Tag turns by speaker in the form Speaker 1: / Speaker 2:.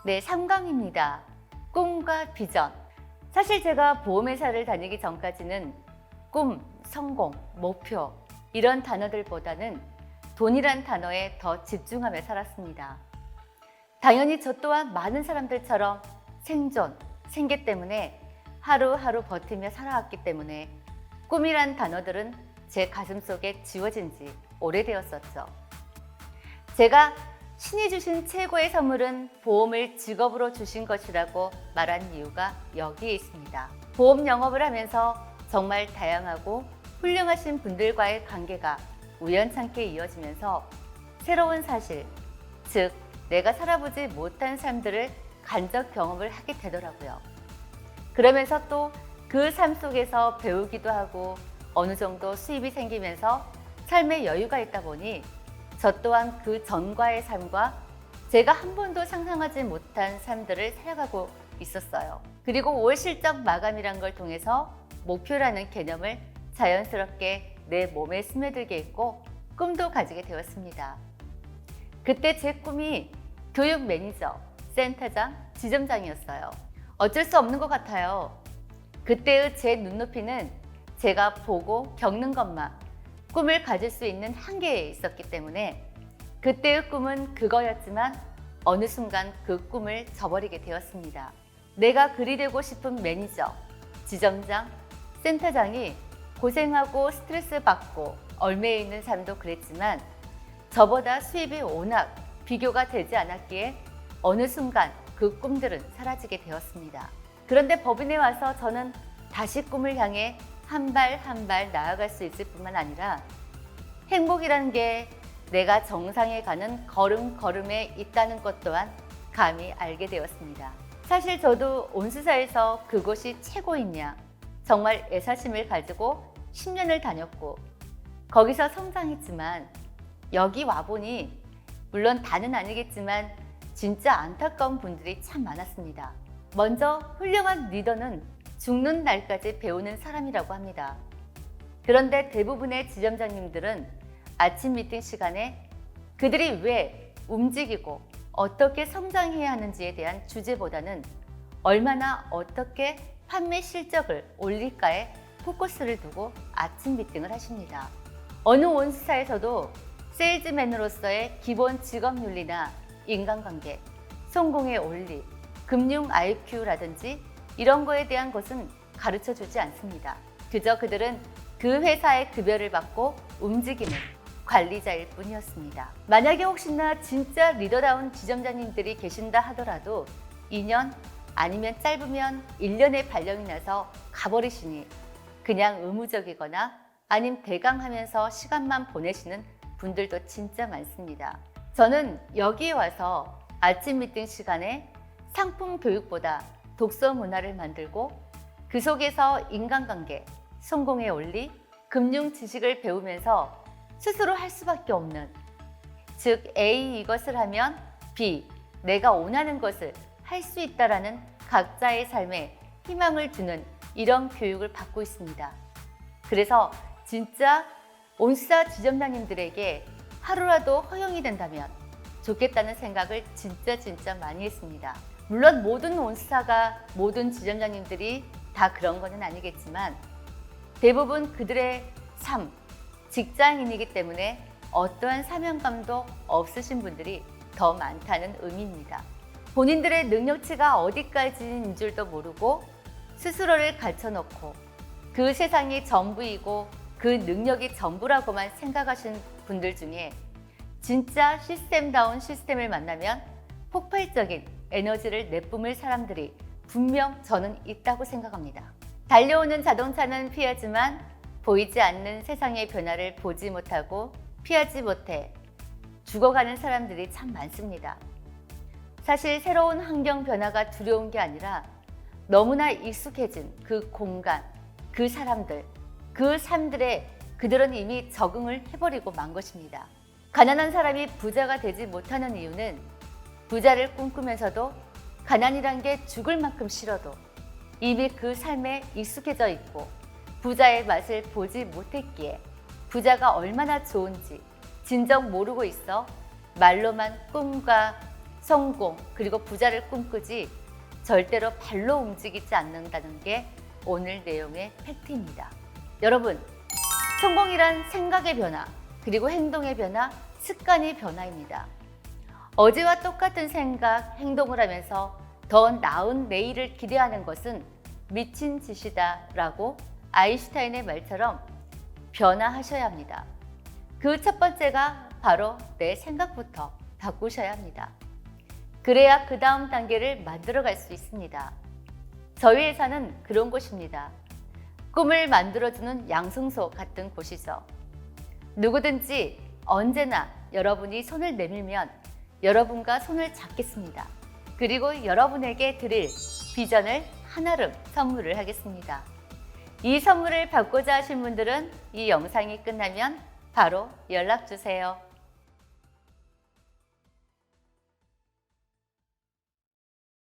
Speaker 1: 네, 3강입니다. 꿈과 비전. 사실 제가 보험회사를 다니기 전까지는 꿈, 성공, 목표 이런 단어들보다는 돈이란 단어에 더 집중하며 살았습니다. 당연히 저 또한 많은 사람들처럼 생존, 생계 때문에 하루하루 버티며 살아왔기 때문에 꿈이란 단어들은 제 가슴속에 지워진 지 오래되었었죠. 제가 신이 주신 최고의 선물은 보험을 직업으로 주신 것이라고 말한 이유가 여기에 있습니다. 보험 영업을 하면서 정말 다양하고 훌륭하신 분들과의 관계가 우연찮게 이어지면서 새로운 사실, 즉 내가 살아보지 못한 삶들을 간접 경험을 하게 되더라고요. 그러면서 또 그 삶 속에서 배우기도 하고 어느 정도 수입이 생기면서 삶의 여유가 있다 보니 저 또한 그 전과의 삶과 제가 한 번도 상상하지 못한 삶들을 살아가고 있었어요. 그리고 5월 실적 마감이란 걸 통해서 목표라는 개념을 자연스럽게 내 몸에 스며들게 했고 꿈도 가지게 되었습니다. 그때 제 꿈이 교육 매니저, 센터장, 지점장이었어요. 어쩔 수 없는 것 같아요. 그때의 제 눈높이는 제가 보고 겪는 것만 꿈을 가질 수 있는 한계에 있었기 때문에 그때의 꿈은 그거였지만 어느 순간 그 꿈을 저버리게 되었습니다. 내가 그리 되고 싶은 매니저, 지점장, 센터장이 고생하고 스트레스 받고 얽매여 있는 삶도 그랬지만 저보다 수입이 워낙 비교가 되지 않았기에 어느 순간 그 꿈들은 사라지게 되었습니다. 그런데 법인에 와서 저는 다시 꿈을 향해 한 발 한 발 나아갈 수 있을 뿐만 아니라 행복이라는 게 내가 정상에 가는 걸음걸음에 있다는 것 또한 감히 알게 되었습니다. 사실 저도 온수사에서 그곳이 최고이냐 정말 애사심을 가지고 10년을 다녔고 거기서 성장했지만 여기 와보니 물론 다는 아니겠지만 진짜 안타까운 분들이 참 많았습니다. 먼저 훌륭한 리더는 죽는 날까지 배우는 사람이라고 합니다. 그런데 대부분의 지점장님들은 아침 미팅 시간에 그들이 왜 움직이고 어떻게 성장해야 하는지에 대한 주제보다는 얼마나 어떻게 판매 실적을 올릴까에 포커스를 두고 아침 미팅을 하십니다. 어느 온수사에서도 세일즈맨으로서의 기본 직업 윤리나 인간관계, 성공의 원리, 금융 IQ라든지 이런 거에 대한 것은 가르쳐 주지 않습니다. 그저 그들은 그 회사의 급여를 받고 움직이는 관리자일 뿐이었습니다. 만약에 혹시나 진짜 리더다운 지점장님들이 계신다 하더라도 2년 아니면 짧으면 1년의 발령이 나서 가버리시니 그냥 의무적이거나 아님 대강하면서 시간만 보내시는 분들도 진짜 많습니다. 저는 여기에 와서 아침 미팅 시간에 상품 교육보다 독서 문화를 만들고 그 속에서 인간관계, 성공의 원리, 금융 지식을 배우면서 스스로 할 수밖에 없는, 즉 A 이것을 하면 B, 내가 원하는 것을 할 수 있다라는 각자의 삶에 희망을 주는 이런 교육을 받고 있습니다. 그래서 진짜 온수사 지점장님들에게 하루라도 허용이 된다면 좋겠다는 생각을 진짜 많이 했습니다. 물론 모든 온수사가 모든 지점장님들이 다 그런 것은 아니겠지만 대부분 그들의 삶, 직장인이기 때문에 어떠한 사명감도 없으신 분들이 더 많다는 의미입니다. 본인들의 능력치가 어디까지인 줄도 모르고 스스로를 갖춰놓고 그 세상이 전부이고 그 능력이 전부라고만 생각하신 분들 중에 진짜 시스템다운 시스템을 만나면 폭발적인 에너지를 내뿜을 사람들이 분명 저는 있다고 생각합니다. 달려오는 자동차는 피하지만 보이지 않는 세상의 변화를 보지 못하고 피하지 못해 죽어가는 사람들이 참 많습니다. 사실 새로운 환경 변화가 두려운 게 아니라 너무나 익숙해진 그 공간, 그 사람들, 그 삶들에 그들은 이미 적응을 해버리고 만 것입니다. 가난한 사람이 부자가 되지 못하는 이유는 부자를 꿈꾸면서도 가난이란 게 죽을 만큼 싫어도 이미 그 삶에 익숙해져 있고 부자의 맛을 보지 못했기에 부자가 얼마나 좋은지 진정 모르고 있어 말로만 꿈과 성공, 그리고 부자를 꿈꾸지 절대로 발로 움직이지 않는다는 게 오늘 내용의 팩트입니다. 여러분, 성공이란 생각의 변화, 그리고 행동의 변화, 습관의 변화입니다. 어제와 똑같은 생각, 행동을 하면서 더 나은 내일을 기대하는 것은 미친 짓이다 라고 아인슈타인의 말처럼 변화하셔야 합니다. 그 첫 번째가 바로 내 생각부터 바꾸셔야 합니다. 그래야 그 다음 단계를 만들어갈 수 있습니다. 저희 회사는 그런 곳입니다. 꿈을 만들어주는 양승소 같은 곳이죠. 누구든지 언제나 여러분이 손을 내밀면 여러분과 손을 잡겠습니다. 그리고 여러분에게 드릴 비전을 한아름 선물을 하겠습니다. 이 선물을 받고자 하신 분들은 이 영상이 끝나면 바로 연락 주세요.